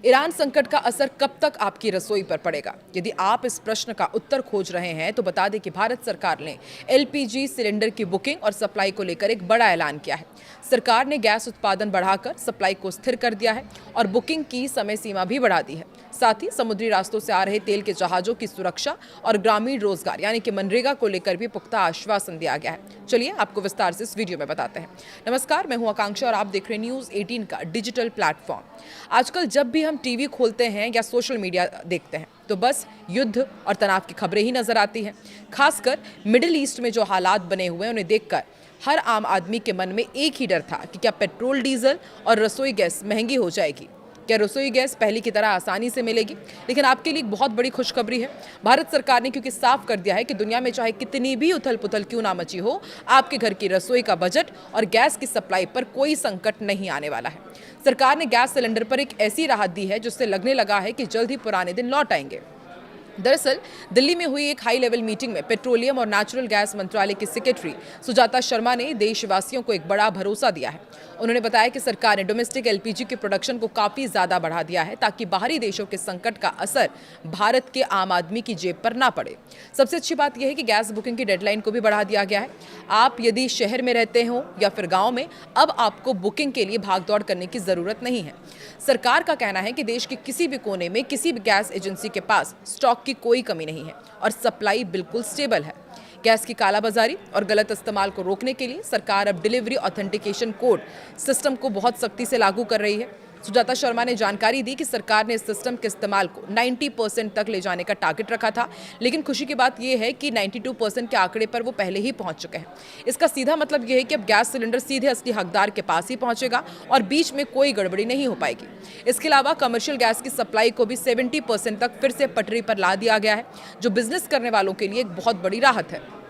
Iran संकट का असर कब तक आपकी रसोई पर पड़ेगा? यदि आप इस प्रश्न का उत्तर खोज रहे हैं तो बता दें कि भारत सरकार ने एलपीजी सिलेंडर की बुकिंग और सप्लाई को लेकर एक बड़ा ऐलान किया है। सरकार ने गैस उत्पादन बढ़ाकर सप्लाई को स्थिर कर दिया है और बुकिंग की समय सीमा भी बढ़ा दी है। साथ ही समुद्री रास्तों से आ रहे तेल के जहाजों की सुरक्षा और ग्रामीण रोजगार यानी कि मनरेगा को लेकर भी पुख्ता आश्वासन दिया गया है। चलिए आपको विस्तार से इस वीडियो में बताते हैं। नमस्कार, मैं हूं आकांक्षा और आप देख रहे हैं न्यूज़ 18 का डिजिटल प्लेटफॉर्म। आजकल जब भी हम टीवी खोलते हैं या सोशल मीडिया देखते हैं तो बस युद्ध और तनाव की खबरें ही नजर आती हैं। खासकर मिडिल ईस्ट में जो हालात बने हुए हैं उन्हें देखकर हर आम आदमी के मन में एक ही डर था कि क्या पेट्रोल, डीजल और रसोई गैस महंगी हो जाएगी। क्या रसोई गैस पहले की तरह आसानी से मिलेगी? लेकिन आपके लिए एक बहुत बड़ी खुशखबरी है। भारत सरकार ने क्योंकि साफ कर दिया है कि दुनिया में चाहे कितनी भी उथल पुथल क्यों ना मची हो, आपके घर की रसोई का बजट और गैस की सप्लाई पर कोई संकट नहीं आने वाला है। सरकार ने गैस सिलेंडर पर एक ऐसी राहत दी है जिससे लगने लगा है कि जल्द ही पुराने दिन लौट आएंगे। दरअसल दिल्ली में हुई एक हाई लेवल मीटिंग में पेट्रोलियम और नेचुरल गैस मंत्रालय की सेक्रेटरी सुजाता शर्मा ने देशवासियों को एक बड़ा भरोसा दिया है। उन्होंने बताया कि सरकार ने डोमेस्टिक एलपीजी के प्रोडक्शन को काफी ज्यादा बढ़ा दिया है ताकि बाहरी देशों के संकट का असर भारत के आम आदमी की जेब पर ना पड़े। सबसे अच्छी बात यह है कि गैस बुकिंग की डेडलाइन को भी बढ़ा दिया गया है। आप यदि शहर में रहते हो या फिर गाँव में, अब आपको बुकिंग के लिए भागदौड़ करने की जरूरत नहीं है। सरकार का कहना है कि देश के किसी भी कोने में किसी भी गैस एजेंसी के पास स्टॉक की कोई कमी नहीं है और सप्लाई बिल्कुल स्टेबल है। गैस की कालाबाजारी और गलत इस्तेमाल को रोकने के लिए सरकार अब डिलीवरी ऑथेंटिकेशन कोड सिस्टम को बहुत सख्ती से लागू कर रही है। सुजाता शर्मा ने जानकारी दी कि सरकार ने इस सिस्टम के इस्तेमाल को 90% तक ले जाने का टारगेट रखा था, लेकिन खुशी की बात यह है कि 92% के आंकड़े पर वो पहले ही पहुंच चुके हैं। इसका सीधा मतलब यह है कि अब गैस सिलेंडर सीधे असली हकदार के पास ही पहुंचेगा और बीच में कोई गड़बड़ी नहीं हो पाएगी। इसके अलावा कमर्शियल गैस की सप्लाई को भी 70% तक फिर से पटरी पर ला दिया गया है, जो बिजनेस करने वालों के लिए एक बहुत बड़ी राहत है।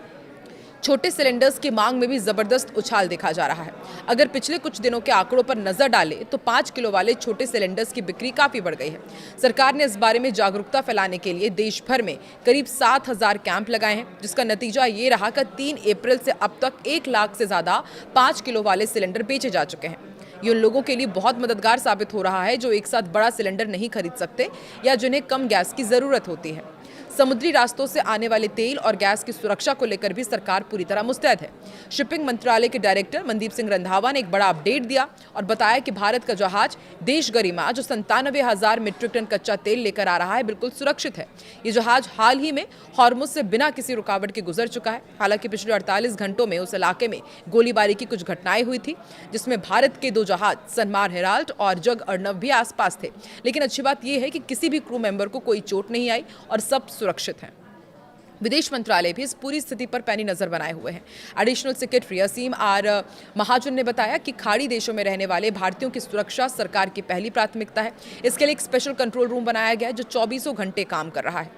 छोटे सिलेंडर्स की मांग में भी जबरदस्त उछाल देखा जा रहा है। अगर पिछले कुछ दिनों के आंकड़ों पर नजर डालें तो 5 किलो वाले छोटे सिलेंडर्स की बिक्री काफी बढ़ गई है। सरकार ने इस बारे में जागरूकता फैलाने के लिए देश भर में करीब 7,000 कैंप लगाए हैं, जिसका नतीजा ये रहा कि 3 अप्रैल से अब तक 1 लाख से ज्यादा 5 किलो वाले सिलेंडर बेचे जा चुके हैं। ये उन लोगों के लिए बहुत मददगार साबित हो रहा है जो एक साथ बड़ा सिलेंडर नहीं खरीद सकते या जिन्हें कम गैस की जरूरत होती है। समुद्री रास्तों से आने वाले तेल और गैस की सुरक्षा को लेकर भी सरकार पूरी तरह मुस्तैद है। शिपिंग मंत्रालय के डायरेक्टर मनदीप सिंह रंधावा ने एक बड़ा अपडेट दिया और बताया कि भारत का जहाज देश गरिमा जो 97,000 मीट्रिक टन कच्चा तेल लेकर आ रहा है, बिल्कुल सुरक्षित है। ये जहाज हाल ही में हॉर्मुज से बिना किसी रुकावट के गुजर चुका है। हालांकि पिछले 48 घंटों में उस इलाके में गोलीबारी की कुछ घटनाएं हुई थी, जिसमें भारत के 2 जहाज सनमार हेराल्ड और जग अर्नब भी आसपास थे। लेकिन अच्छी बात यह है कि किसी भी क्रू मेंबर को कोई चोट नहीं आई और सब सुरक्षित हैं। विदेश मंत्रालय भी इस पूरी स्थिति पर पैनी नजर बनाए हुए हैं। एडिशनल सेक्रेटरी असीम आर महाजन ने बताया कि खाड़ी देशों में रहने वाले भारतीयों की सुरक्षा सरकार की पहली प्राथमिकता है। इसके लिए एक स्पेशल कंट्रोल रूम बनाया गया है जो 24 घंटे काम कर रहा है।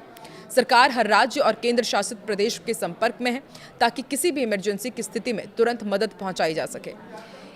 सरकार हर राज्य और केंद्र शासित प्रदेश के संपर्क में है ताकि किसी भी इमरजेंसी की स्थिति में तुरंत मदद पहुंचाई जा सके।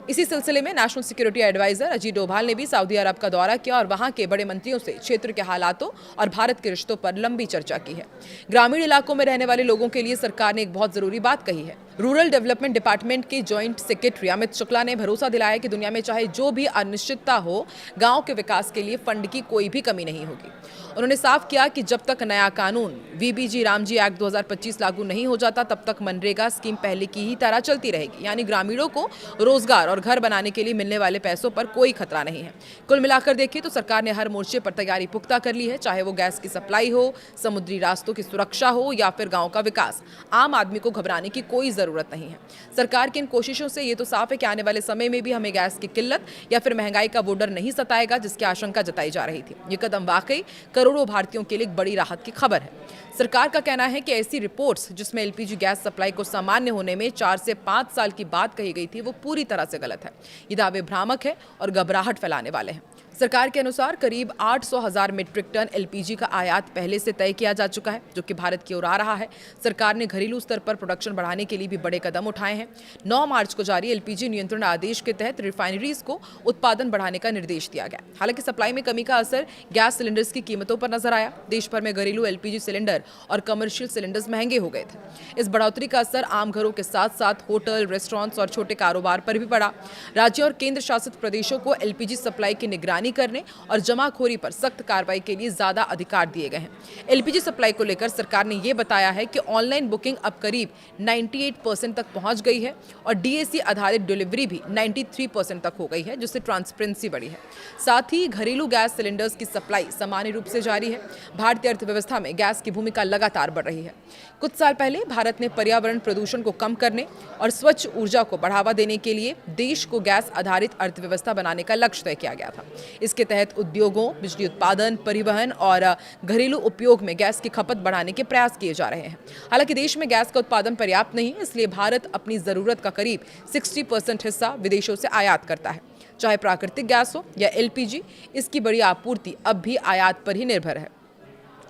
इसी सिलसिले में national security adviser Ajit Doval ने भी सऊदी अरब का दौरा किया और वहां के बड़े मंत्रियों से क्षेत्र के हालातों और भारत के रिश्तों पर लंबी चर्चा की है। ग्रामीण इलाकों में रहने वाले लोगों के लिए सरकार ने एक बहुत जरूरी बात कही है। रूरल डेवलपमेंट डिपार्टमेंट के जॉइंट सेक्रेटरी अमित शुक्ला ने भरोसा दिलाया कि दुनिया में चाहे जो भी अनिश्चितता हो, गांव के विकास के लिए फंड की कोई भी कमी नहीं होगी। उन्होंने साफ किया कि जब तक नया कानून वीबीजी रामजी एक्ट 2025 लागू नहीं हो जाता तब तक मनरेगा स्कीम पहले की ही तरह चलती रहेगी, यानी ग्रामीणों को रोजगार और घर बनाने के लिए मिलने वाले पैसों पर कोई खतरा नहीं है। कुल मिलाकर देखिए तो सरकार ने हर मोर्चे पर तैयारी पुख्ता कर ली है, चाहे वो गैस की सप्लाई हो, समुद्री रास्तों की सुरक्षा हो या फिर गाँव का विकास। आम आदमी को घबराने की कोई जरूरत नहीं है। सरकार की इन कोशिशों से ये तो साफ है कि आने वाले समय में भी हमें गैस की किल्लत या फिर महंगाई का वो डर नहीं सताएगा जिसकी आशंका जताई जा रही थी। ये कदम वाकई करोड़ों भारतीयों के लिए एक बड़ी राहत की खबर है। सरकार का कहना है कि ऐसी रिपोर्ट्स जिसमें एलपीजी गैस सप्लाई को सामान्य होने में 4 से 5 साल की बात कही गई थी, वो पूरी तरह से गलत है। ये दावे भ्रामक है और घबराहट फैलाने वाले हैं। सरकार के अनुसार करीब 800,000 मीट्रिक टन एलपीजी का आयात पहले से तय किया जा चुका है, जो कि भारत की ओर आ रहा है। सरकार ने घरेलू स्तर पर प्रोडक्शन बढ़ाने के लिए भी बड़े कदम उठाए हैं। 9 मार्च को जारी एलपीजी नियंत्रण आदेश के तहत रिफाइनरीज को उत्पादन बढ़ाने का निर्देश दिया गया। हालांकि सप्लाई में कमी का असर गैस सिलेंडर्स की कीमतों पर नजर आया। देश भर में घरेलू एलपीजी सिलेंडर और कमर्शियल सिलेंडर्स महंगे हो गए थे। इस बढ़ोतरी का असर आम घरों के साथ साथ होटल, रेस्टोरेंट्स और छोटे कारोबार पर भी पड़ा। राज्यों और केंद्र शासित प्रदेशों को एलपीजी सप्लाई की निगरानी निगरानी करने और जमाखोरी पर सख्त कार्रवाई के लिए ज्यादा अधिकार दिए गए हैं। एलपीजी सप्लाई को लेकर सरकार ने यह बताया है कि ऑनलाइन बुकिंग अब करीब 98% तक पहुंच गई है और डीएसी आधारित डिलीवरी भी 93% तक हो गई है, जिससे ट्रांसपेरेंसी बढ़ी है। साथ ही घरेलू गैस सिलेंडर्स की सप्लाई सामान्य रूप से जारी है। भारतीय अर्थव्यवस्था में गैस की भूमिका लगातार बढ़ रही है। कुछ साल पहले भारत ने पर्यावरण प्रदूषण को कम करने और स्वच्छ ऊर्जा को बढ़ावा देने के लिए देश को गैस आधारित अर्थव्यवस्था बनाने का लक्ष्य तय किया गया था। इसके तहत उद्योगों, बिजली उत्पादन, परिवहन और घरेलू उपयोग में गैस की खपत बढ़ाने के प्रयास किए जा रहे हैं। हालांकि देश में गैस का उत्पादन पर्याप्त नहीं है, इसलिए भारत अपनी जरूरत का करीब 60% हिस्सा विदेशों से आयात करता है। चाहे प्राकृतिक गैस हो या एलपीजी, इसकी बड़ी आपूर्ति अब भी आयात पर ही निर्भर है।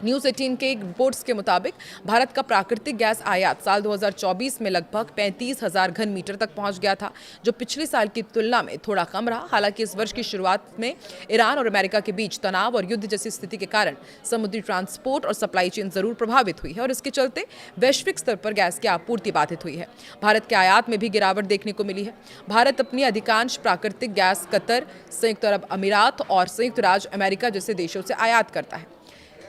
न्यूज़ 18 के रिपोर्ट्स के मुताबिक भारत का प्राकृतिक गैस आयात साल 2024 में लगभग 35,000 घन मीटर तक पहुंच गया था, जो पिछले साल की तुलना में थोड़ा कम रहा। हालांकि इस वर्ष की शुरुआत में ईरान और अमेरिका के बीच तनाव और युद्ध जैसी स्थिति के कारण समुद्री ट्रांसपोर्ट और सप्लाई चेन जरूर प्रभावित हुई है और इसके चलते वैश्विक स्तर पर गैस की आपूर्ति बाधित हुई है। भारत के आयात में भी गिरावट देखने को मिली है। भारत अपनी अधिकांश प्राकृतिक गैस कतर, संयुक्त अरब अमीरात और संयुक्त राज्य अमेरिका जैसे देशों से आयात करता है।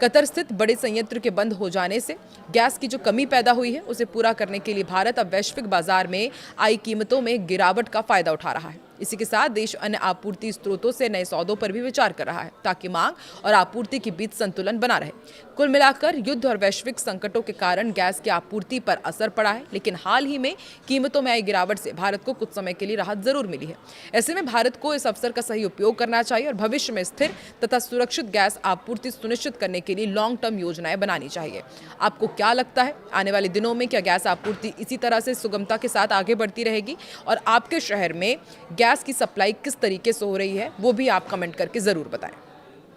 कतर स्थित बड़े संयंत्र के बंद हो जाने से गैस की जो कमी पैदा हुई है, उसे पूरा करने के लिए भारत अब वैश्विक बाजार में आई कीमतों में गिरावट का फायदा उठा रहा है। इसी के साथ देश अन्य आपूर्ति स्रोतों से नए सौदों पर भी विचार कर रहा है, ताकि मांग और आपूर्ति के बीच संतुलन बना रहे। कुल मिलाकर युद्ध और वैश्विक संकटों के कारण गैस की आपूर्ति पर असर पड़ा है, लेकिन हाल ही में कीमतों में आई गिरावट से भारत को कुछ समय के लिए राहत जरूर मिली है। ऐसे में भारत को इस अवसर का सही उपयोग करना चाहिए और भविष्य में स्थिर तथा सुरक्षित गैस आपूर्ति सुनिश्चित करने के लिए लॉन्ग टर्म योजनाएं बनानी चाहिए। आपको क्या लगता है, आने वाले दिनों में क्या गैस आपूर्ति इसी तरह से सुगमता के साथ आगे बढ़ती रहेगी और आपके शहर में गैस की सप्लाई किस तरीके से हो रही है, वो भी आप कमेंट करके जरूर बताएं।